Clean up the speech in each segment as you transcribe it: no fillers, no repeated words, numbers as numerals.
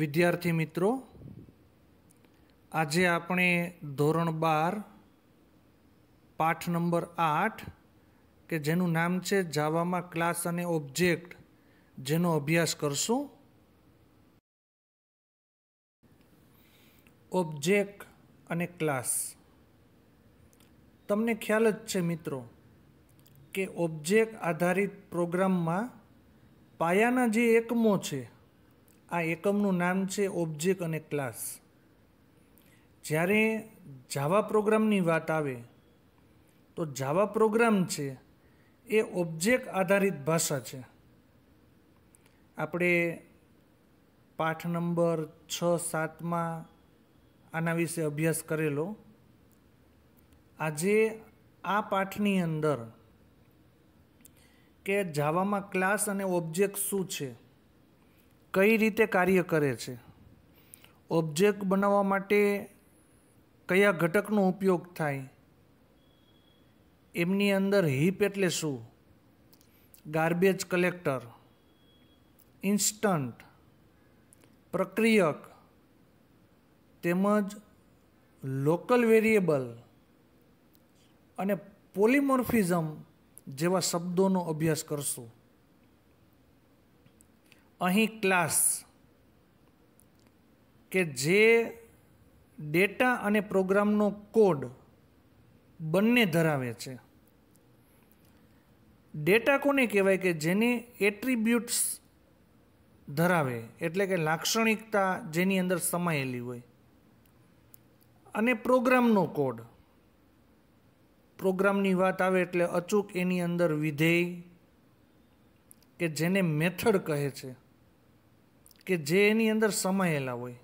વિદ્યાર્થી મિત્રો, આજે આપણે ધોરણ 12 પાઠ નંબર 8 કે જેનું નામ છે જાવામાં ક્લાસ અને ઓબ્જેક્ટ, જેનો અભ્યાસ કરશું. ઓબ્જેક્ટ અને ક્લાસ. તમને ખ્યાલ જ છે મિત્રો કે ઓબ્જેક્ટ આધારિત પ્રોગ્રામમાં પાયાના જે એકમો છે, આ એકમનું નામ છે ઓબ્જેક્ટ અને ક્લાસ. જ્યારે જાવા પ્રોગ્રામની વાત આવે તો જાવા પ્રોગ્રામ છે એ ઓબ્જેક્ટ આધારિત ભાષા છે. આપણે પાઠ નંબર 6-7માં આના વિશે અભ્યાસ કરેલો. આજે આ પાઠની અંદર કે જાવામાં ક્લાસ અને ઓબ્જેક્ટ શું છે, કઈ રીતે કાર્ય કરે છે, ઓબ્જેક્ટ બનાવવા માટે કયા ઘટકનો ઉપયોગ થાય, એમની અંદર હીપ એટલે શું, ગાર્બેજ કલેક્ટર, ઇન્સ્ટન્ટ, પ્રક્રિયક તેમજ લોકલ વેરિયેબલ અને પોલિમોર્ફિઝમ જેવા શબ્દોનો અભ્યાસ કરશું. અહીં ક્લાસ કે જે ડેટા અને પ્રોગ્રામનો કોડ બંને ધરાવે છે. ડેટા કોને કહેવાય કે જેને એટ્રીબ્યુટ્સ ધરાવે, એટલે કે લાક્ષણિકતા જેની અંદર સમાયેલી હોય. અને પ્રોગ્રામનો કોડ, પ્રોગ્રામની વાત આવે એટલે અચૂક એની અંદર વિધેય કે જેને મેથડ કહે છે, કે જે એની અંદર સમાયેલા હોય.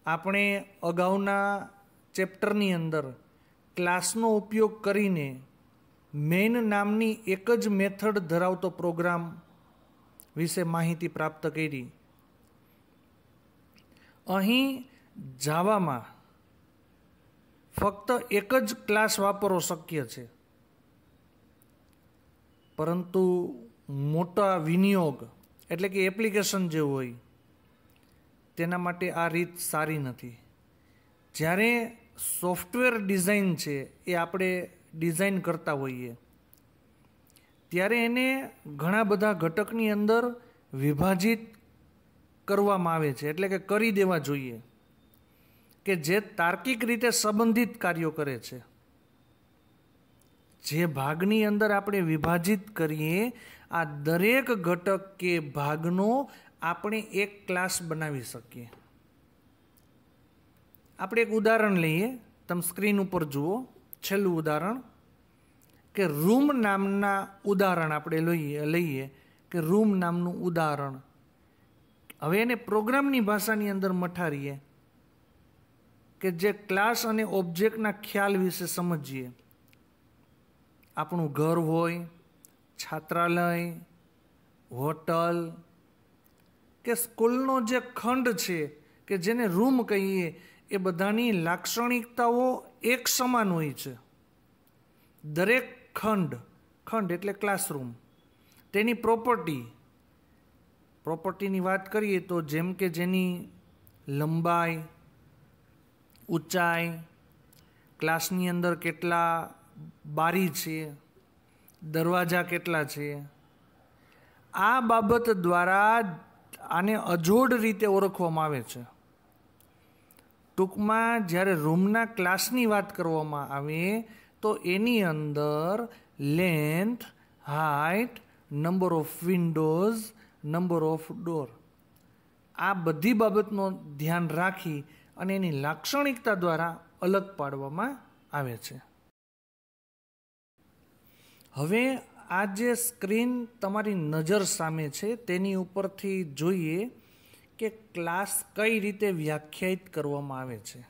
આપણે અગાઉના ચેપ્ટરની અંદર ક્લાસનો ઉપયોગ કરીને મેઇન નામની એક જ મેથડ ધરાવતો પ્રોગ્રામ વિશે માહિતી પ્રાપ્ત કરી. અહીં જાવામાં ફક્ત એક જ ક્લાસ વાપરવો શક્ય છે, પરંતુ મોટા વિનિયોગ એટલે કે એપ્લિકેશન જે હોય તેના માટે આ રીત સારી નથી. જ્યારે સોફ્ટવેર ડિઝાઇન છે એ આપણે ડિઝાઇન કરતા હોઈએ ત્યારે એને ઘણા બધા ઘટકની અંદર વિભાજિત કરવામાં આવે છે, એટલે કે કરી દેવા જોઈએ કે જે તાર્કિક રીતે સંબંધિત કાર્યો કરે છે. જે ભાગની અંદર આપણે વિભાજિત કરીએ, આ દરેક ઘટક કે ભાગનો આપણે એક ક્લાસ બનાવી શકીએ. આપણે એક ઉદાહરણ લઈએ, તમે સ્ક્રીન ઉપર જુઓ. છેલ્લું ઉદાહરણ કે રૂમ નામના ઉદાહરણ આપણે લઈએ કે રૂમ નામનું ઉદાહરણ. હવે એને પ્રોગ્રામની ભાષાની અંદર મઠારીએ કે જે ક્લાસ અને ઓબ્જેક્ટના ખ્યાલ વિશે સમજીએ. આપણું ઘર હોય, છાત્રાલય, હોટલ કે સ્કૂલનો જે ખંડ છે કે જેને રૂમ કહીએ, એ બધાની લાક્ષણિકતાઓ એક સમાન હોય છે. દરેક ખંડ એટલે ક્લાસરૂમ, તેની પ્રોપર્ટીની વાત કરીએ તો જેમ કે જેની લંબાઈ, ઊંચાઈ, ક્લાસની અંદર કેટલા બારી છે, દરવાજા કેટલા છે, આ બાબત દ્વારા આને અજોડ રીતે ઓળખવામાં આવે છે. ટૂંકમાં જ્યારે રૂમના ક્લાસની વાત કરવામાં આવે તો એની અંદર length, height, number of Windows, number of door, આ બધી બાબતનો ધ્યાન રાખી અને એની લાક્ષણિકતા દ્વારા અલગ પાડવામાં આવે છે. હવે આ જે સ્ક્રીન તમારી નજર સામે છે તેની ઉપરથી જોઈએ કે ક્લાસ કઈ રીતે વ્યાખ્યાયિત કરવામાં આવે છે.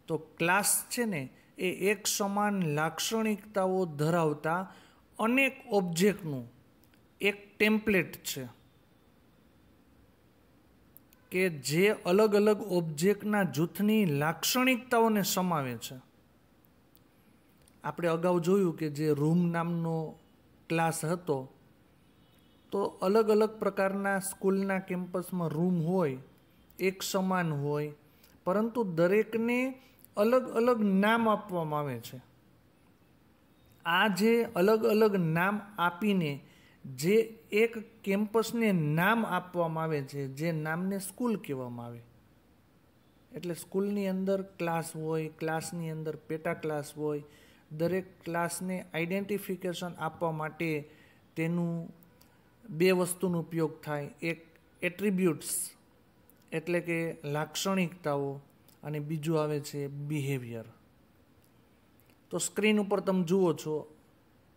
તો ક્લાસ છે ને એ એક સમાન લાક્ષણિકતાઓ ધરાવતા અનેક ઓબ્જેક્ટનું એક ટેમ્પલેટ છે કે જે અલગ અલગ ઓબ્જેક્ટના જૂથની લાક્ષણિકતાઓને સમાવે છે. આપણે અગાઉ જોયું કે જે રૂમ નામનો ક્લાસ હતો તો અલગ અલગ પ્રકારના સ્કૂલના કેમ્પસમાં રૂમ હોય, એક સમાન હોય, પરંતુ દરેકને અલગ અલગ નામ આપવામાં આવે છે. આ જે અલગ અલગ નામ આપીને જે એક કેમ્પસને નામ આપવામાં આવે છે, જે નામને સ્કૂલ કહેવામાં આવે. એટલે સ્કૂલની અંદર ક્લાસ હોય, ક્લાસની અંદર પેટા ક્લાસ હોય, દરેક ક્લાસને આઈડેન્ટિફિકેશન આપવા માટે તેનું બે વસ્તુનો ઉપયોગ થાય. એક એટ્રીબ્યુટ્સ એટલે કે લાક્ષણિકતાઓ, અને બીજું આવે છે બિહેવિયર. તો સ્ક્રીન ઉપર તમે જુઓ છો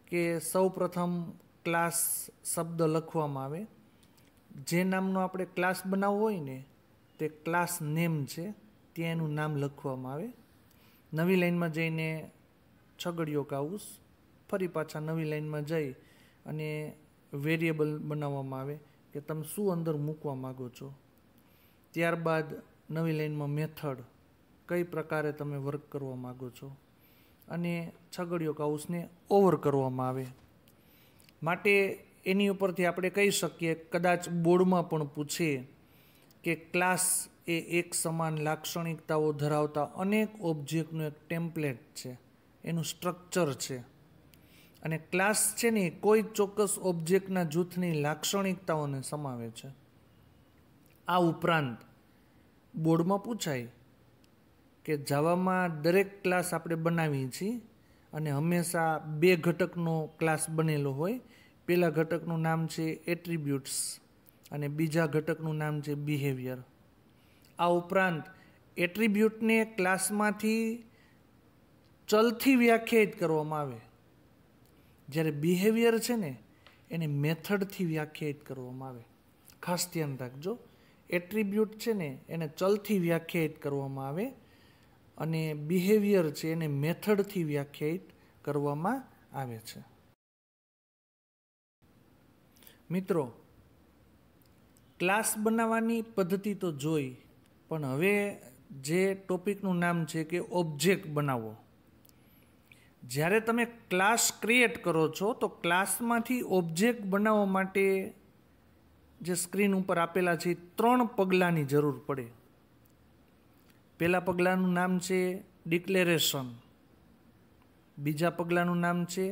કે સૌ પ્રથમ ક્લાસ શબ્દ લખવામાં આવે. જે નામનો આપણે ક્લાસ બનાવવો હોય ને તે ક્લાસ નેમ છે, ત્યાં એનું નામ લખવામાં આવે. નવી લાઈનમાં જઈને છગડીયો કાઉસ, ફરી પાછા નવી લાઈનમાં જઈ અને વેરિયેબલ બનાવવામાં આવે કે તમે શું અંદર મૂકવા માગો છો. ત્યારબાદ નવી લાઈનમાં મેથડ, કઈ પ્રકારે તમે વર્ક કરવા માગો છો, અને છગડીયો કાઉસને ઓવર કરવામાં આવે. માટે એની ઉપરથી આપણે કહી શકીએ, કદાચ બોર્ડમાં પણ પૂછે કે ક્લાસ એ એક સમાન લાક્ષણિકતાઓ ધરાવતા અનેક ઓબ્જેક્ટનું એક ટેમ્પલેટ છે, એનું સ્ટ્રક્ચર છે. અને ક્લાસ છે ને કોઈ ચોક્કસ ઓબ્જેક્ટના જૂથની લાક્ષણિકતાઓને સમાવે છે. આ ઉપરાંત બોર્ડમાં પૂછાય કે જાવામાં દરેક ક્લાસ આપણે બનાવીએ છીએ અને હંમેશા બે ઘટકનો ક્લાસ બનેલો હોય. પહેલા ઘટકનું નામ છે એટ્રીબ્યુટ્સ અને બીજા ઘટકનું નામ છે બિહેવિયર. આ ઉપરાંત એટ્રીબ્યુટને ક્લાસમાંથી ચલથી વ્યાખ્યાયિત કરવામાં આવે, જ્યારે બિહેવિયર છે ને એને મેથડથી વ્યાખ્યાયિત કરવામાં આવે. ખાસ ધ્યાન રાખજો, એટ્રીબ્યુટ છે ને એને ચલથી વ્યાખ્યાયિત કરવામાં આવે અને બિહેવિયર છે એને મેથડથી વ્યાખ્યાયિત કરવામાં આવે છે. મિત્રો, ક્લાસ બનાવવાની પદ્ધતિ તો જોઈ, પણ હવે જે ટોપિકનું નામ છે કે ઓબ્જેક્ટ બનાવો. જ્યારે તમે ક્લાસ ક્રિએટ કરો છો તો ક્લાસમાંથી ઓબ્જેક્ટ બનાવવા માટે જે સ્ક્રીન ઉપર આપેલા છે 3 પગલાંની જરૂર પડે. પહેલા પગલાંનું નામ છે ડિક્લેરેશન, બીજા પગલાંનું નામ છે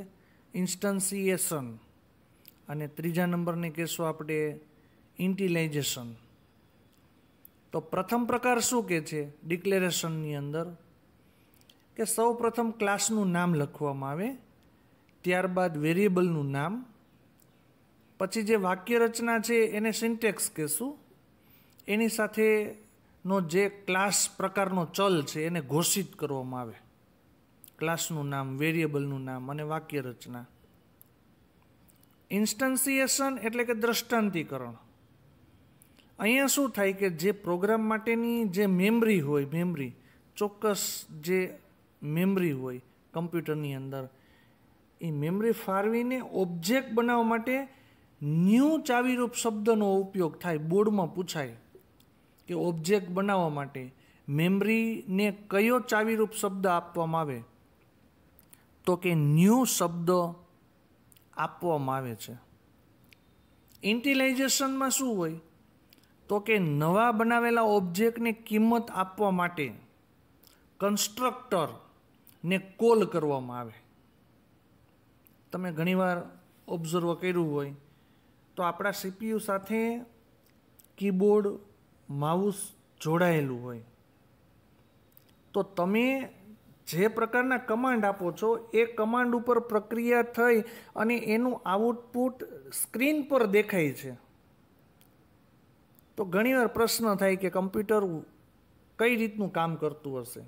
ઇન્સ્ટન્સિએશન, અને ત્રીજા નંબરને કહેશું આપણે ઇન્ટિલાઇઝેશન. તો પ્રથમ પ્રકાર શું કહે છે ડિક્લેરેશનની અંદર, કે સૌ પ્રથમ ક્લાસનું નામ લખવામાં આવે, ત્યારબાદ વેરિયેબલનું નામ, પછી જે વાક્ય રચના છે એને સિન્ટેક્સ કહેશું, એની સાથેનો જે ક્લાસ પ્રકારનો ચલ છે એને ઘોષિત કરવામાં આવે. ક્લાસનું નામ, વેરિયેબલનું નામ અને વાક્ય રચના. ઇન્સ્ટન્સિએશન એટલે કે દ્રષ્ટાંતીકરણ. અહીંયા શું થાય કે જે પ્રોગ્રામ માટેની જે મેમરી હોય, મેમરી ચોક્કસ જે મેમરી હોય કમ્પ્યુટરની અંદર, એ મેમરી ફાળવીને ઓબ્જેક્ટ બનાવવા માટે ન્યૂ ચાવીરૂપ શબ્દનો ઉપયોગ થાય. બોર્ડમાં પૂછાય કે ઓબ્જેક્ટ બનાવવા માટે મેમરીને કયો ચાવીરૂપ શબ્દ આપવામાં આવે, તો કે ન્યૂ શબ્દ આપવામાં આવે છે. ઇન્ટિલાઇઝેશનમાં શું હોય, તો કે નવા બનાવેલા ઓબ્જેક્ટને કિંમત આપવા માટે કન્સ્ટ્રક્ટરને કોલ કરવામાં આવે. તમે ઘણીવાર ઓબ્ઝર્વ કર્યું હોય તો આપણા સીપીયુ સાથે કીબોર્ડ, માઉસ જોડાયેલું હોય, તો તમે જે પ્રકારના કમાન્ડ આપો છો એ કમાન્ડ ઉપર પ્રક્રિયા થઈ અને એનું આઉટપુટ સ્ક્રીન પર દેખાય છે. તો ઘણીવાર પ્રશ્ન થાય કે કમ્પ્યુટર કઈ રીતનું કામ કરતું હશે.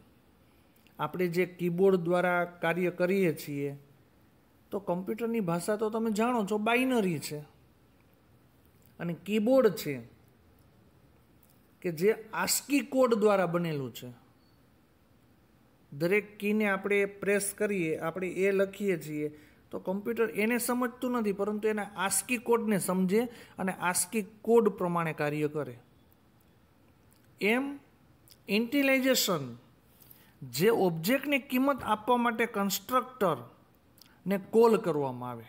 આપણે જે કીબોર્ડ દ્વારા કાર્ય કરીએ છીએ તો કમ્પ્યુટરની ભાષા તો તમે જાણો છો, બાઇનરી છે, અને કીબોર્ડ છે કે જે આસ્કી કોડ દ્વારા બનેલું છે. દરેક કીને આપણે પ્રેસ કરીએ, આપણે એ લખીએ છીએ તો કમ્પ્યુટર એને સમજતું નથી, પરંતુ એના આસ્કી કોડને સમજે અને આસ્કી કોડ પ્રમાણે કાર્ય કરે. એમ ઇન્ટિલાઇઝેશન જે ઓબ્જેક્ટની કિંમત આપવા માટે કન્સ્ટ્રક્ટરને કોલ કરવામાં આવે.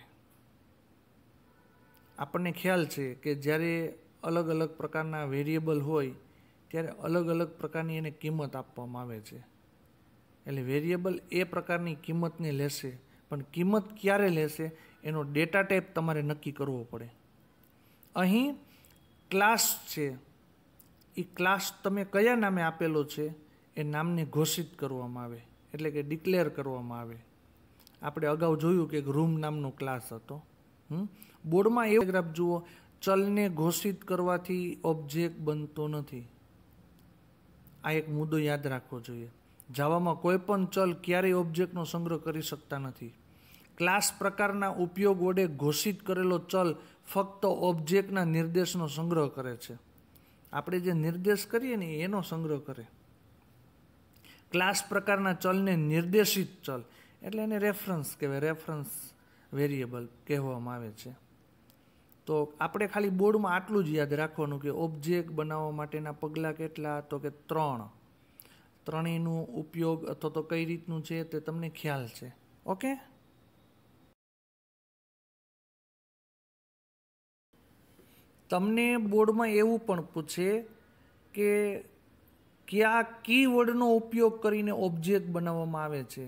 આપણને ખ્યાલ છે કે જ્યારે અલગ અલગ પ્રકારના વેરિયેબલ હોય ત્યારે અલગ અલગ પ્રકારની એને કિંમત આપવામાં આવે છે. એટલે વેરિયેબલ એ પ્રકારની કિંમતને લેશે, પણ કિંમત ક્યારે લેશે એનો ડેટા ટાઈપ તમારે નક્કી કરવો પડે. અહીં ક્લાસ છે, એ ક્લાસ તમે કયા નામે આપેલો છે એ નામને ઘોષિત કરવામાં આવે, એટલે કે ડિક્લેર કરવામાં આવે. આપણે અગાઉ જોયું કે રૂમ નામનો ક્લાસ હતો. બોર્ડમાં એવો ગ્રાફ જુઓ, ચલને ઘોષિત કરવાથી ઓબ્જેક્ટ બનતો નથી. આ એક મુદ્દો યાદ રાખવો જોઈએ. જાવામાં કોઈ પણ ચલ ક્યારેય ઓબ્જેક્ટનો સંગ્રહ કરી શકતા નથી. ક્લાસ પ્રકારના ઉપયોગ વડે ઘોષિત કરેલો ચલ ફક્ત ઓબ્જેક્ટના નિર્દેશનો સંગ્રહ કરે છે. આપણે જે નિર્દેશ કરીએ ને એનો સંગ્રહ કરે. ક્લાસ પ્રકારના ચલને નિર્દેશિત ચલ એટલે એને રેફરન્સ કહેવાય, રેફરન્સ વેરિયેબલ કહેવામાં આવે છે. તો આપણે ખાલી બોર્ડમાં આટલું જ યાદ રાખવાનું કે ઓબ્જેક્ટ બનાવવા માટેના પગલાં કેટલા, તો કે 3. ત્રણેયનો ઉપયોગ અથવા તો કઈ રીતનું છે તે તમને ખ્યાલ છે. ઓકે. તમને બોર્ડમાં એવું પણ પૂછે કે કયા કીવર્ડનો ઉપયોગ કરીને ઓબ્જેક્ટ બનાવવામાં આવે છે,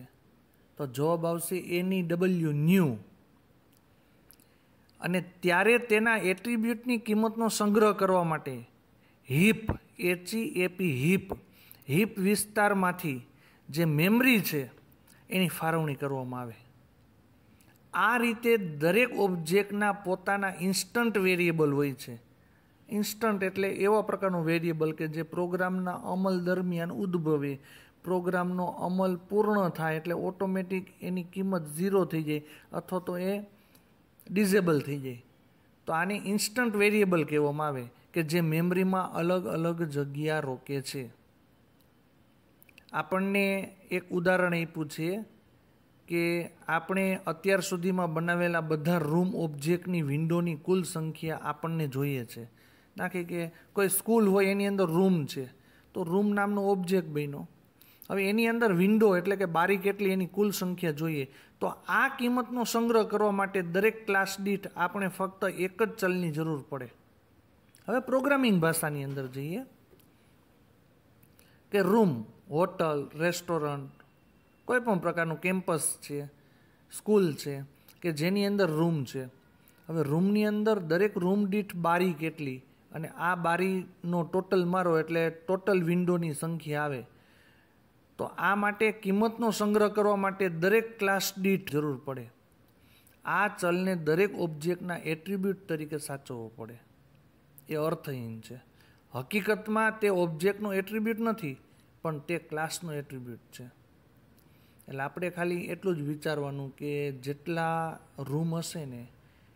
તો જવાબ આવશે NEW, ન્યૂ. અને ત્યારે તેના એટ્રીબ્યુટની કિંમતનો સંગ્રહ કરવા માટે હીપ, HEAP, હીપ વિસ્તારમાંથી જે મેમરી છે એની ફાળવણી કરવામાં આવે. આ રીતે દરેક ઓબ્જેક્ટના પોતાના ઇન્સ્ટન્ટ વેરિયેબલ હોય છે. ઇન્સ્ટન્ટ એટલે એવા પ્રકારનો વેરિયેબલ કે જે પ્રોગ્રામના અમલ દરમિયાન ઉદ્ભવે. પ્રોગ્રામનો અમલ પૂર્ણ થાય એટલે ઓટોમેટિક એની કિંમત 0 થઈ જાય અથવા તો એ ડિઝેબલ થઈ જાય. તો આને ઇન્સ્ટન્ટ વેરિયેબલ કહેવામાં આવે કે જે મેમરીમાં અલગ અલગ જગ્યા રોકે છે. આપણને એક ઉદાહરણ આપ્યું છે કે આપણે અત્યાર સુધીમાં બનાવેલા બધા રૂમ ઓબ્જેક્ટની વિન્ડોની કુલ સંખ્યા આપણને જોઈએ છે. નાખી કે કોઈ સ્કૂલ હોય એની અંદર રૂમ છે, તો રૂમ નામનો ઓબ્જેક્ટ બન્યો. હવે એની અંદર વિન્ડો એટલે કે બારી કેટલી એની કુલ સંખ્યા જોઈએ. તો આ કિંમતનો સંગ્રહ કરવા માટે દરેક ક્લાસ દીઠ આપણે ફક્ત એક જ ચલની જરૂર પડે. હવે પ્રોગ્રામિંગ ભાષાની અંદર જઈએ કે રૂમ, હોટલ, રેસ્ટોરન્ટ, કોઈ પણ પ્રકારનું કેમ્પસ છે, સ્કૂલ છે કે જેની અંદર રૂમ છે. હવે રૂમની અંદર દરેક રૂમ દીઠ બારી કેટલી અને આ બારીનો ટોટલ મારો એટલે ટોટલ વિન્ડોની સંખ્યા આવે. તો આ માટે કિંમતનો સંગ્રહ કરવા માટે દરેક ક્લાસ દીઠ જરૂર પડે. આ ચલને દરેક ઓબ્જેક્ટના એટ્રીબ્યુટ તરીકે સાચવવો પડે. એ અર્થહીન છે. હકીકતમાં તે ઓબ્જેક્ટનો એટ્રીબ્યુટ નથી, પણ તે ક્લાસનો એટ્રીબ્યુટ છે. એટલે આપણે ખાલી એટલું જ વિચારવાનું કે જેટલા રૂમ હશે ને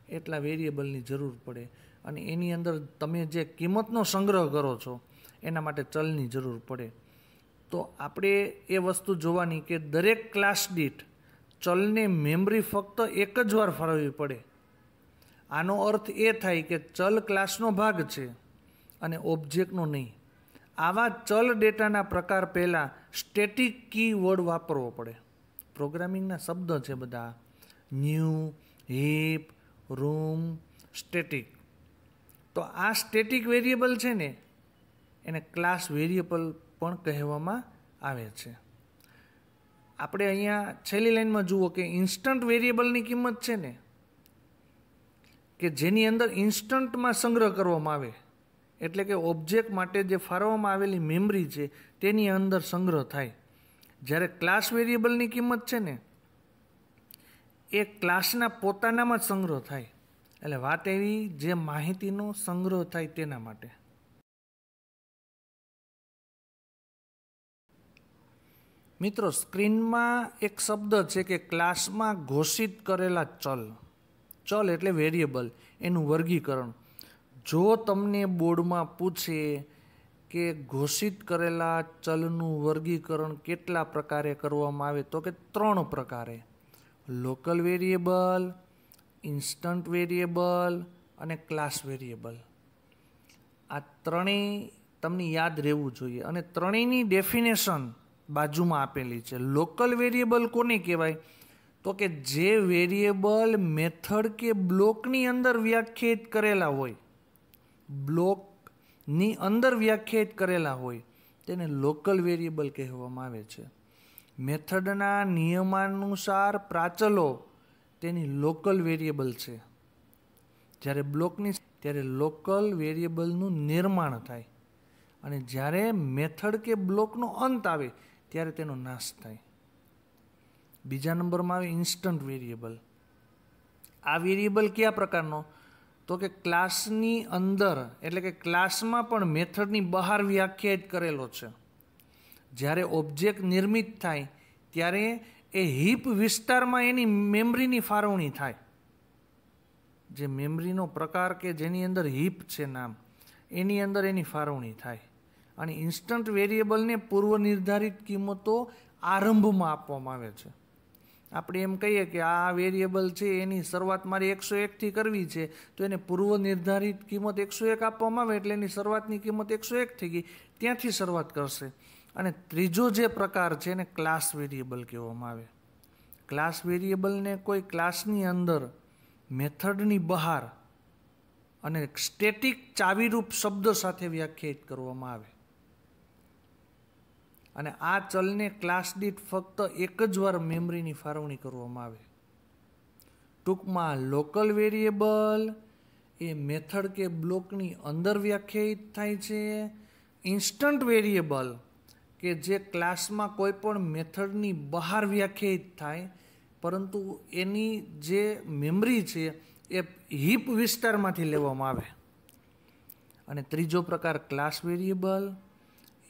એટલા વેરિયેબલની જરૂર પડે અને એની અંદર તમે જે કિંમતનો સંગ્રહ કરો છો એના માટે ચલની જરૂર પડે. તો આપણે એ વસ્તુ જોવાની કે દરેક ક્લાસ દીઠ ચલને મેમરી ફક્ત એક જ વાર ફાળવવી પડે. આનો અર્થ એ થાય કે ચલ ક્લાસનો ભાગ છે અને ઓબ્જેક્ટનો નહીં. આવા ચલ ડેટાના પ્રકાર પહેલાં સ્ટેટિક કીવર્ડ વાપરવો પડે. પ્રોગ્રામિંગના શબ્દ છે બધા, ન્યૂ, હીપ, રૂમ, સ્ટેટિક. તો આ સ્ટેટિક વેરિયેબલ છે ને એને ક્લાસ વેરિયેબલ પણ કહેવામાં આવે છે. આપણે અહીંયા છેલ્લી લાઈનમાં જુઓ કે ઇન્સ્ટન્ટ વેરિયેબલની કિંમત છે ને કે જેની અંદર ઇન્સ્ટન્ટમાં સંગ્રહ કરવામાં આવે, એટલે કે ઓબ્જેક્ટ માટે જે ફાળવવામાં આવેલી મેમરી છે તેની અંદર સંગ્રહ થાય. જ્યારે ક્લાસ વેરિયેબલની કિંમત છે ને એ ક્લાસના પોતાનામાં જ સંગ્રહ થાય. એટલે વાત એવી જે માહિતીનો સંગ્રહ થાય તેના માટે. મિત્રો, સ્ક્રીનમાં એક શબ્દ છે કે ક્લાસમાં ઘોષિત કરેલા ચલ. ચલ એટલે વેરિયેબલ, એનું વર્ગીકરણ. જો તમને બોર્ડમાં પૂછે કે ઘોષિત કરેલા ચલનું વર્ગીકરણ કેટલા પ્રકારે કરવામાં આવે તો કે 3 પ્રકારે: લોકલ વેરિયેબલ, ઇન્સ્ટન્ટ વેરિયેબલ અને ક્લાસ વેરિયેબલ. આ ત્રણેય તમને યાદ રહેવું જોઈએ અને ત્રણેયની ડેફિનેશન બાજુમાં આપેલી છે. લોકલ વેરિયેબલ કોને કહેવાય તો કે જે વેરિયેબલ મેથડ કે બ્લોકની અંદર વ્યાખ્યાયિત કરેલા હોય, બ્લોકની અંદર વ્યાખ્યાયિત કરેલા હોય તેને લોકલ વેરિયેબલ કહેવામાં આવે છે. મેથડના નિયમાનુસાર પ્રાચલો તેની લોકલ વેરિયેબલ છે. જ્યારે બ્લોકની ત્યારે લોકલ વેરિયેબલનું નિર્માણ થાય અને જ્યારે મેથડ કે બ્લોકનો અંત આવે ત્યારે તેનો નાશ થાય. બીજા નંબરમાં આવે ઇન્સ્ટન્ટ વેરિયેબલ. આ વેરિયેબલ કયા પ્રકારનો? તો કે ક્લાસની અંદર એટલે કે ક્લાસમાં પણ મેથડની બહાર વ્યાખ્યાયિત કરેલો છે. જ્યારે ઓબ્જેક્ટ નિર્મિત થાય ત્યારે એ હીપ વિસ્તારમાં એની મેમરીની ફાળવણી થાય. જે મેમરીનો પ્રકાર કે જેની અંદર હીપ છે નામ, એની અંદર એની ફાળવણી થાય. અને ઇન્સ્ટન્ટ વેરિયેબલને પૂર્વ નિર્ધારિત કિંમતો આરંભમાં આપવામાં આવે છે. આપણે એમ કહીએ કે આ વેરિયેબલ છે એની શરૂઆત મારી 101થી કરવી છે, તો એને પૂર્વ નિર્ધારિત કિંમત 101 આપવામાં આવે એટલે એની શરૂઆતની કિંમત 101 થઈ ગઈ, ત્યાંથી શરૂઆત કરશે. અને ત્રીજો જે પ્રકાર છે એને ક્લાસ વેરિયેબલ કહેવામાં આવે. ક્લાસ વેરિયેબલને કોઈ ક્લાસની અંદર, મેથડની બહાર અને સ્ટેટિક ચાવીરૂપ શબ્દ સાથે વ્યાખ્યાયિત કરવામાં આવે. અને આ ચલને ક્લાસ દીઠ ફક્ત એક જ વાર મેમરીની ફાળવણી કરવામાં આવે. ટૂંકમાં લોકલ વેરિયેબલ એ મેથડ કે બ્લોકની અંદર વ્યાખ્યાયિત થાય છે. ઇન્સ્ટન્ટ વેરિયેબલ કે જે ક્લાસમાં કોઈ પણ મેથડની બહાર વ્યાખ્યાયિત થાય પરંતુ એની જે મેમરી છે એ હીપ વિસ્તારમાંથી લેવામાં આવે. અને ત્રીજો પ્રકાર ક્લાસ વેરિયેબલ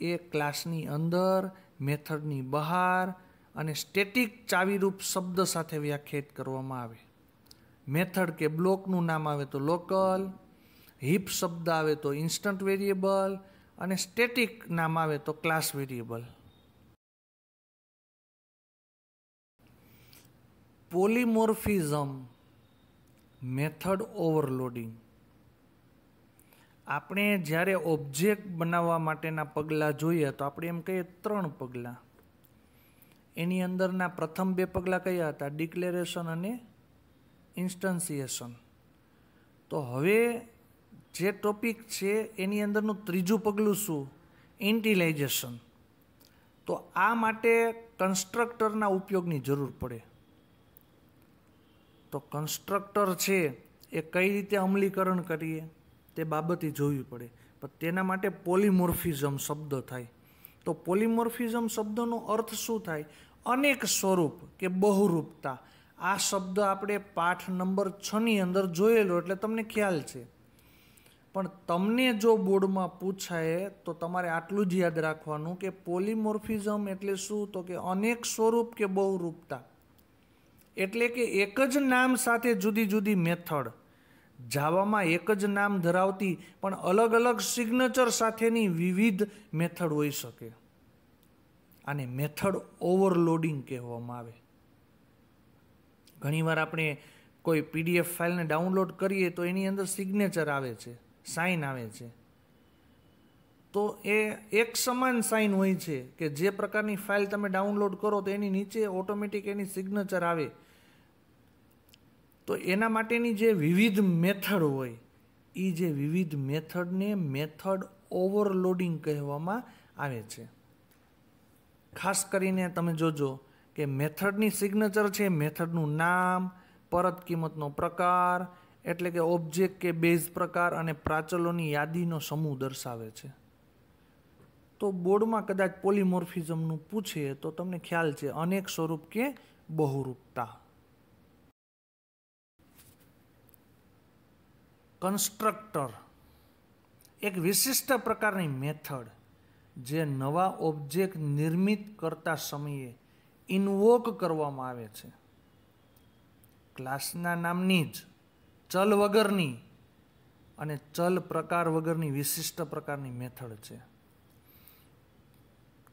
એ ક્લાસની અંદર, મેથડની બહાર અને સ્ટેટિક ચાવીરૂપ શબ્દ સાથે વ્યાખ્યાયિત કરવામાં આવે. મેથડ કે બ્લોકનું નામ આવે તો લોકલ, હીપ શબ્દ આવે તો ઇન્સ્ટન્ટ વેરિયેબલ અને સ્ટેટિક નામ આવે તો class variable. Polymorphism, method overloading. આપણે જ્યારે ઓબ્જેક્ટ બનાવવા માટેના પગલાં જોઈએ તો આપણે એમ કહીએ 3 પગલાં. એની અંદરના પ્રથમ 2 પગલાં કયા હતા? ડિક્લેરેશન અને ઇન્સ્ટન્સિએશન. તો હવે જે ટોપિક છે એની અંદરનું ત્રીજું પગલું શું? ઇન્ટિલાઇઝેશન. તો આ માટે કન્સ્ટ્રક્ટરના ઉપયોગની જરૂર પડે. તો કન્સ્ટ્રક્ટર છે એ કઈ રીતે અમલીકરણ કરીએ તે બાબતે જોવી પડે. પણ તેના માટે પોલીમોર્ફિઝમ શબ્દ થાય. તો પોલીમોર્ફિઝમ શબ્દનો અર્થ શું થાય? અનેક સ્વરૂપ કે બહુરૂપતા. આ શબ્દ આપણે પાઠ નંબર 6ની અંદર જોયેલો એટલે તમને ખ્યાલ છે. પણ તમને જો બોર્ડમાં પૂછાય તો તમારે આટલું જ યાદ રાખવાનું કે પોલીમોર્ફિઝમ એટલે શું? તો કે અનેક સ્વરૂપ કે બહુરૂપતા. એટલે કે એક જ નામ સાથે જુદી જુદી મેથડ, જાવામાં એક જ નામ ધરાવતી પણ અલગ અલગ સિગ્નેચર સાથેની વિવિધ મેથડ હોઈ શકે. આને મેથડ ઓવરલોડિંગ કહેવામાં આવે. ઘણીવાર આપણે કોઈ PDF ફાઇલને ડાઉનલોડ કરીએ તો એની અંદર સિગ્નેચર આવે છે, સાઇન આવે છે. તો એ એક સમાન સાઇન હોય છે કે જે પ્રકારની ફાઇલ તમે ડાઉનલોડ કરો તો એની નીચે ઓટોમેટિક એની સિગ્નેચર આવે. તો એના માટેની જે વિવિધ મેથડ હોય એ જે વિવિધ મેથડને મેથડ ઓવરલોડિંગ કહેવામાં આવે છે. ખાસ કરીને તમે જોજો કે મેથડની સિગ્નેચર છે મેથડનું નામ, પરત કિંમતનો પ્રકાર એટલે કે ઓબ્જેક્ટ કે બેઝ પ્રકાર અને પ્રાચલોની યાદીનો સમૂહ દર્શાવે છે. તો બોર્ડમાં કદાચ પોલીમોર્ફિઝમનું પૂછે તો તમને ખ્યાલ છે અનેક સ્વરૂપ કે બહુરૂપતા. કન્સ્ટ્રક્ટર એક વિશિષ્ટ પ્રકારની મેથડ જે નવા ઓબ્જેક્ટ નિર્મિત કરતા સમયે ઇન્વોક કરવામાં આવે છે. ક્લાસના નામની જ ચલ વગરની અને ચલ પ્રકાર વગરની વિશિષ્ટ પ્રકારની મેથડ છે.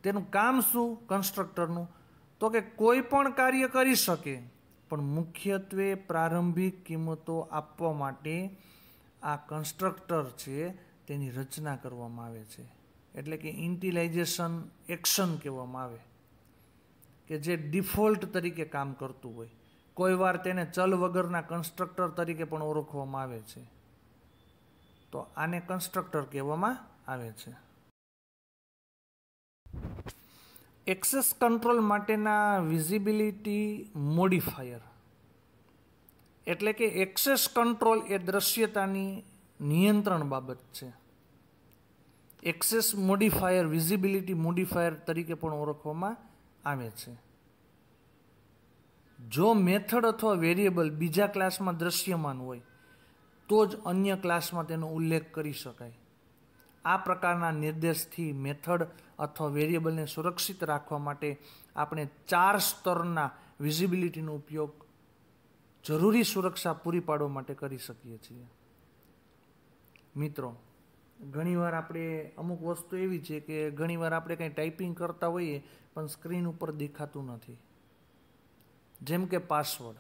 તેનું કામ શું કન્સ્ટ્રક્ટરનું? તો કે કોઈ પણ કાર્ય કરી શકે પણ મુખ્યત્વે પ્રારંભિક કિંમતો આપવા માટે આ કન્સ્ટ્રક્ટર છે તેની રચના કરવામાં આવે છે. એટલે કે ઇન્ટિલાઇઝેશન એક્શન કહેવામાં આવે કે જે ડિફોલ્ટ તરીકે કામ કરતું હોય. કોઈ વાર તેને ચલ વગરના કન્સ્ટ્રક્ટર તરીકે પણ ઓળખવામાં આવે છે. તો આને કન્સ્ટ્રક્ટર કહેવામાં આવે છે. એક્સેસ કંટ્રોલ માટેના વિઝિબિલિટી મોડિફાયર એટલે કે એક્સેસ કંટ્રોલ એ દ્રશ્યતાની નિયંત્રણ બાબત છે. એક્સેસ મોડિફાયર વિઝિબિલિટી મોડિફાયર તરીકે પણ ઓળખવામાં આવે છે. જો મેથડ અથવા વેરિયેબલ બીજા ક્લાસમાં દ્રશ્યમાન હોય તો જ અન્ય ક્લાસમાં તેનો ઉલ્લેખ કરી શકાય. આ પ્રકારના નિર્દેશથી મેથડ અથવા વેરિયેબલને સુરક્ષિત રાખવા માટે આપણે 4 સ્તરના વિઝિબિલિટીનો ઉપયોગ જરૂરી સુરક્ષા પૂરી પાડવા માટે કરી શકીએ છીએ. મિત્રો, ઘણીવાર આપણે અમુક વસ્તુ એવી છે કે ઘણીવાર આપણે કંઈ ટાઈપિંગ કરતા હોઈએ પણ સ્ક્રીન ઉપર દેખાતું નથી, જેમ કે પાસવર્ડ.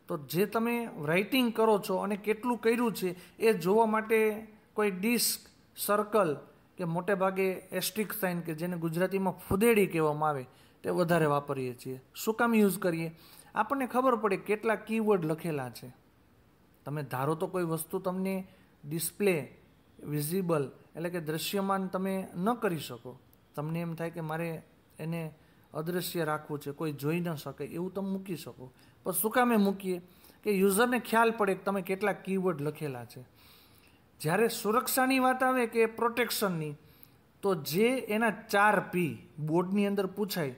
તો જે તમે રાઇટિંગ કરો છો અને કેટલું કર્યું છે એ જોવા માટે કોઈ ડિસ્ક, સર્કલ કે મોટે ભાગે એસ્ટ્રિક સાઇન કે જેને ગુજરાતીમાં ફુદેડી કહેવામાં આવે તે વધારે વાપરીએ છીએ. શું કામ યુઝ કરીએ? આપણને ખબર પડે કેટલા કીવર્ડ લખેલા છે. તમે ધારો તો કોઈ વસ્તુ તમને ડિસ્પ્લે વિઝિબલ એટલે કે દ્રશ્યમાન તમે ન કરી શકો. તમને એમ થાય કે મારે એને અદૃશ્ય રાખવું છે, કોઈ જોઈ ન શકે, એવું તમે મૂકી શકો. પણ શું કામે મૂકીએ? કે યુઝરને ખ્યાલ પડે કે તમે કેટલા કીવર્ડ લખેલા છે. જ્યારે સુરક્ષાની વાત આવે કે પ્રોટેક્શનની, તો જે એના 4 P બોર્ડની અંદર પૂછાય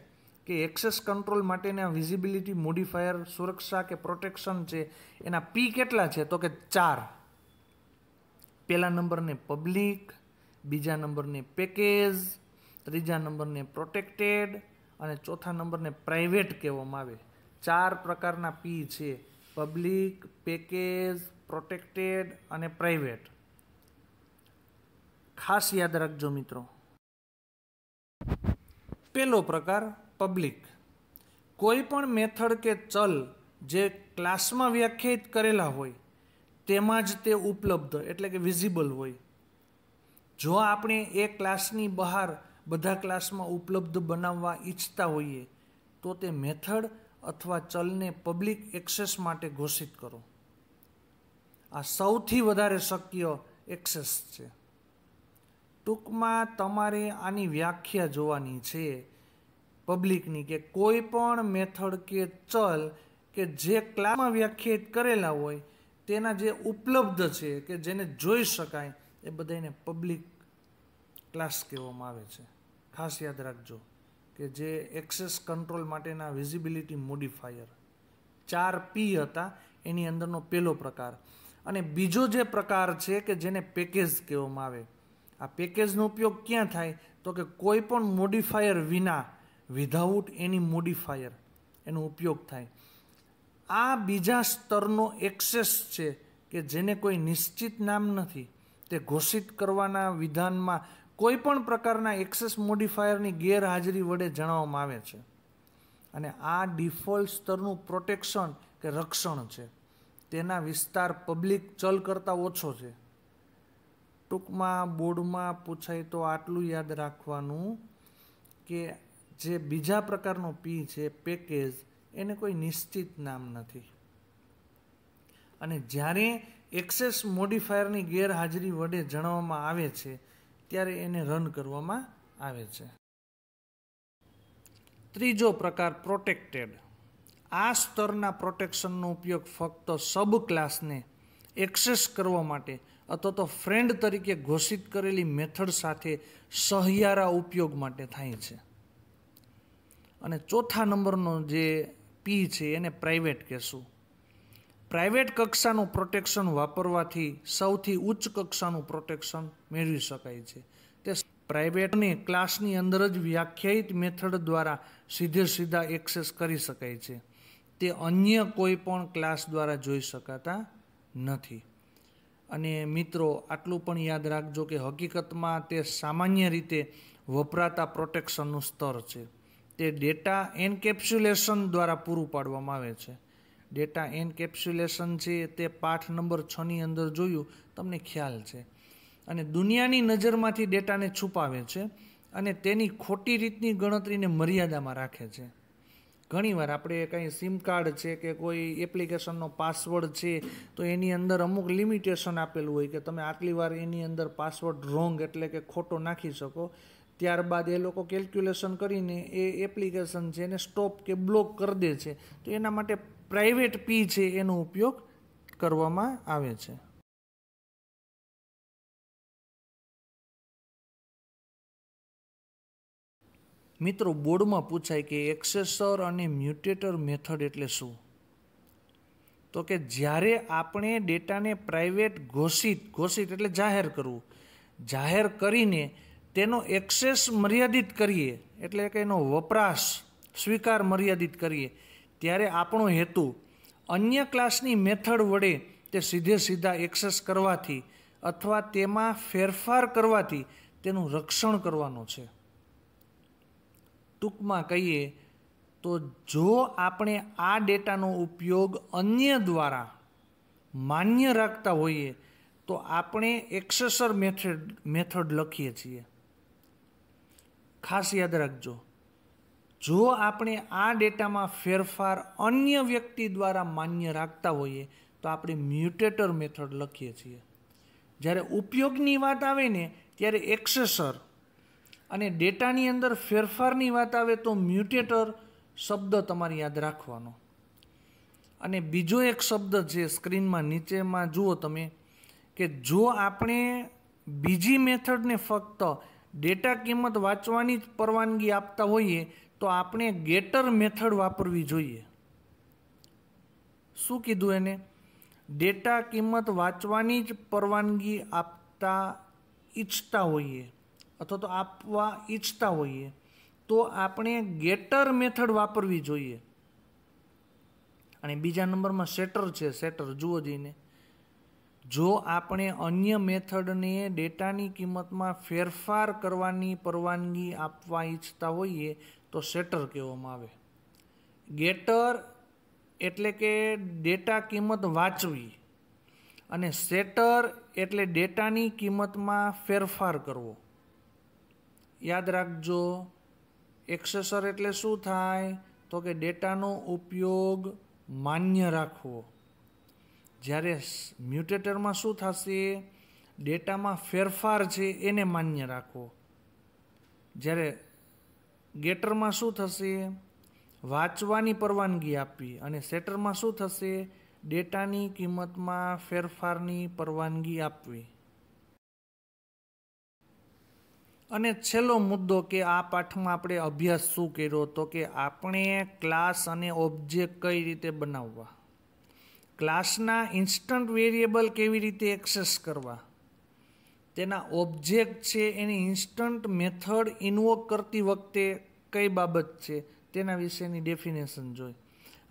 કે એક્સેસ કંટ્રોલ માટેના વિઝિબિલિટી મોડિફાયર સુરક્ષા કે પ્રોટેક્શન છે, એના P કેટલા છે? તો કે 4. પહેલા નંબરને પબ્લિક, બીજા નંબરને પેકેજ, ત્રીજા નંબરને પ્રોટેક્ટેડ અને ચોથા નંબરને પ્રાઇવેટ કહેવામાં આવે. 4 પ્રકારના P છે: પબ્લિક, પેકેજ, પ્રોટેક્ટેડ અને પ્રાઇવેટ. ખાસ યાદ રાખજો મિત્રો. પહેલો પ્રકાર પબ્લિક. કોઈ પણ મેથડ કે ચલ જે ક્લાસમાં વ્યાખ્યાયિત કરેલા હોય તેમાં જ તે ઉપલબ્ધ એટલે કે વિઝિબલ હોય. જો આપણે એ ક્લાસની બહાર બધા ક્લાસમાં ઉપલબ્ધ બનાવવા ઈચ્છતા હોઈએ તો તે મેથડ અથવા ચલને પબ્લિક એક્સેસ માટે ઘોષિત કરો. આ સૌથી વધારે શક્ય એક્સેસ છે. ટૂંકમાં તમારે આની વ્યાખ્યા જોવાની છે પબ્લિકની, કે કોઈ પણ મેથડ કે ચલ કે જે ક્લાસમાં વ્યાખ્યાયિત કરેલા હોય તેના જે ઉપલબ્ધ છે કે જેને જોઈ શકાય એ બધાને પબ્લિક ક્લાસ કહેવામાં આવે છે. ખાસ યાદ રાખજો કે જે એક્સેસ કંટ્રોલ માટેના વિઝિબિલિટી મોડિફાયર 4 P હતા એની અંદરનો પહેલો પ્રકાર. અને બીજો જે પ્રકાર છે કે જેને પેકેજ કહેવામાં આવે. આ પેકેજનો ઉપયોગ ક્યાં થાય? તો કે કોઈ પણ મોડિફાયર વિના, વિધાઉટ એની મોડિફાયર એનો ઉપયોગ થાય. આ બીજા સ્તરનો એક્સેસ છે કે જેને કોઈ નિશ્ચિત નામ નથી. તે ઘોષિત કરવાના વિધાનમાં કોઈ પણ પ્રકારના એક્સેસ મોડિફાયરની ગેરહાજરી વડે જણાવવામાં આવે છે. અને આ ડિફોલ્ટ સ્તરનું પ્રોટેક્શન કે રક્ષણ છે. તેના વિસ્તાર પબ્લિક ચલ કરતાં ઓછો છે. ટૂંકમાં બોર્ડમાં પૂછાય તો આટલું યાદ રાખવાનું કે જે બીજા પ્રકારનો P છે પેકેજ, એને કોઈ નિશ્ચિત નામ નથી. અને જ્યારે એક્સેસ મોડિફાયરની ગેરહાજરી વડે જણાવવામાં આવે છે ત્યારે એને રન કરવામાં આવે છે. ત્રીજો પ્રકાર પ્રોટેક્ટેડ. આ સ્તરના પ્રોટેક્શનનો ઉપયોગ ફક્ત સબ ક્લાસને એક્સેસ કરવા માટે અથવા તો ફ્રેન્ડ તરીકે ઘોષિત કરેલી મેથડ સાથે સહિયારા ઉપયોગ માટે થાય છે. અને ચોથા નંબરનો જે P છે એને પ્રાઇવેટ કહેશું. પ્રાઇવેટ કક્ષાનું પ્રોટેક્શન વાપરવાથી સૌથી ઉચ્ચ કક્ષાનું પ્રોટેક્શન મેળવી શકાય છે. તે પ્રાઇવેટને ક્લાસની અંદર જ વ્યાખ્યાયિત મેથડ દ્વારા સીધા એક્સેસ કરી શકાય છે. તે અન્ય કોઈ પણ ક્લાસ દ્વારા જોઈ શકાતા નથી. અને મિત્રો, આટલું પણ યાદ રાખજો કે હકીકતમાં તે સામાન્ય રીતે વપરાતા પ્રોટેક્શનનું સ્તર છે. તે ડેટા એન્કેપ્સ્યુલેશન દ્વારા પૂરું પાડવામાં આવે છે. ડેટા એન્કેપ્સ્યુલેશન છે તે પાઠ નંબર 6ની અંદર જોયું, તમને ખ્યાલ છે. અને દુનિયાની નજરમાંથી ડેટાને છુપાવે છે અને તેની ખોટી રીતની ગણતરીને મર્યાદામાં રાખે છે. ઘણીવાર આપણે કંઈ સિમ કાર્ડ છે કે કોઈ એપ્લિકેશનનો પાસવર્ડ છે તો એની અંદર અમુક લિમિટેશન આપેલું હોય કે તમે આટલી વાર એની અંદર પાસવર્ડ રોંગ એટલે કે ખોટો નાખી શકો, ત્યારબાદ એ લોકો કેલ્ક્યુલેશન કરીને એ એપ્લિકેશન છે એને સ્ટોપ કે બ્લોક કરી દે છે. તો એના માટે પ્રાઇવેટ કી છે એનો ઉપયોગ કરવામાં આવે છે. મિત્રો, બોર્ડમાં પૂછાય કે એક્સેસર અને મ્યુટેટર મેથડ એટલે શું? તો કે જ્યારે આપણે ડેટાને પ્રાઇવેટ ઘોષિત એટલે જાહેર કરવું, જાહેર કરીને તેનો એક્સેસ મર્યાદિત કરીએ એટલે કે એનો વપરાશ સ્વીકાર મર્યાદિત કરીએ, ત્યારે આપણો હેતુ અન્ય ક્લાસની મેથડ વડે તે સીધા એક્સેસ કરવાથી અથવા તેમાં ફેરફાર કરવાથી તેનું રક્ષણ કરવાનો છે. ટૂંકમાં કહીએ તો જો આપણે આ ડેટાનો ઉપયોગ અન્ય દ્વારા માન્ય રાખતા હોઈએ તો આપણે એક્સેસર મેથડ લખીએ છીએ. ખાસ યાદ રાખજો, જો આપણે આ ડેટામાં ફેરફાર અન્ય વ્યક્તિ દ્વારા માન્ય રાખતા હોઈએ તો આપણે મ્યુટેટર મેથડ લખીએ છીએ. જ્યારે ઉપયોગની વાત આવે ને ત્યારે એક્સેસર અને ડેટાની અંદર ફેરફારની વાત આવે તો મ્યુટેટર શબ્દ તમારે યાદ રાખવાનો. અને બીજો એક શબ્દ છે સ્ક્રીનમાં નીચેમાં જુઓ તમે કે જો આપણે બીજી મેથડને ફક્ત ડેટા કિંમત વાંચવાની જ પરવાનગી આપતા હોઈએ તો આપણે ગેટર મેથડ વાપરવી જોઈએ. શું કીધું એને? ડેટા કિંમત વાંચવાની જ પરવાનગી આપતા ઈચ્છતા હોઈએ અથવા તો આપવા ઈચ્છતા હોઈએ તો આપણે ગેટર મેથડ વાપરવી જોઈએ. અને બીજા નંબરમાં સેટર છે. સેટર જુઓ જઈને, જો આપણે અન્ય મેથડને ડેટાની કિંમતમાં ફેરફાર કરવાની પરવાનગી આપવા ઈચ્છતા હોઈએ તો સેટર કહેવામાં આવે. ગેટર એટલે કે ડેટા કિંમત વાંચવી અને સેટર એટલે ડેટાની કિંમતમાં ફેરફાર કરવો. યાદ રાખજો, એક્સેસર એટલે શું થાય તો કે ડેટાનો ઉપયોગ માન્ય રાખવો. જ્યારે મ્યુટેટરમાં શું થશે? ડેટામાં ફેરફાર છે એને માન્ય રાખવો. જ્યારે ગેટરમાં શું થશે? વાંચવાની પરવાનગી આપવી. અને સેટરમાં શું થશે? ડેટાની કિંમતમાં ફેરફારની પરવાનગી આપવી. અને છેલ્લો મુદ્દો કે આ પાઠમાં આપણે અભ્યાસ શું કર્યો તો કે આપણે ક્લાસ અને ઓબ્જેક્ટ કઈ રીતે બનાવવા, ક્લાસના ઇન્સ્ટન્ટ વેરિયેબલ કેવી રીતે એક્સેસ કરવા, તેના ઓબ્જેક્ટ છે એની ઇન્સ્ટન્ટ મેથડ ઇન્વોક કરતી વખતે કઈ બાબત છે તેના વિશેની ડેફિનેશન જોઈ.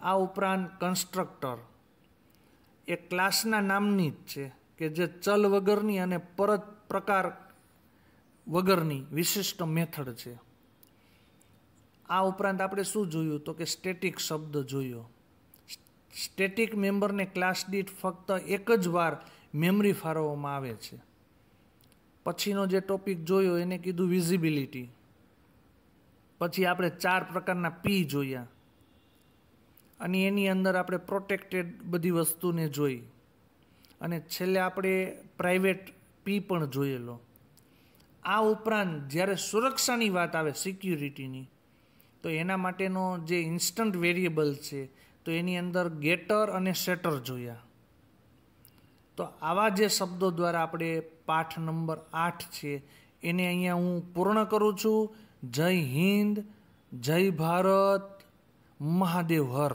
આ ઉપરાંત કન્સ્ટ્રક્ટર એ ક્લાસના નામની જ છે કે જે ચલ વગરની અને પ્રકાર વગરની વિશિષ્ટ મેથડ છે. આ ઉપરાંત આપણે શું જોયું તો કે સ્ટેટિક શબ્દ જોયો. સ્ટેટિક મેમ્બરને ક્લાસ દીઠ ફક્ત એક જ વાર મેમરી ફાળવવામાં આવે છે. પછીનો જે ટોપિક જોયો એને કીધું વિઝિબિલિટી. પછી આપણે 4 પ્રકારના પી જોયા અને એની અંદર આપણે પ્રોટેક્ટેડ બધી વસ્તુને જોઈ. અને છેલ્લે આપણે પ્રાઇવેટ પી પણ જોયેલો. આ ઉપરાંત જ્યારે સુરક્ષાની વાત આવે સિક્યુરિટીની તો એના માટેનો જે ઇન્સ્ટન્ટ વેરિયેબલ છે તો એની અંદર ગેટર અને સેટર જોયા. તો આવા જે શબ્દો દ્વારા આપણે પાઠ નંબર 8 છે એને અહીંયા હું પૂર્ણ કરું છું. જય હિન્દ, જય ભારત, મહાદેવ હર.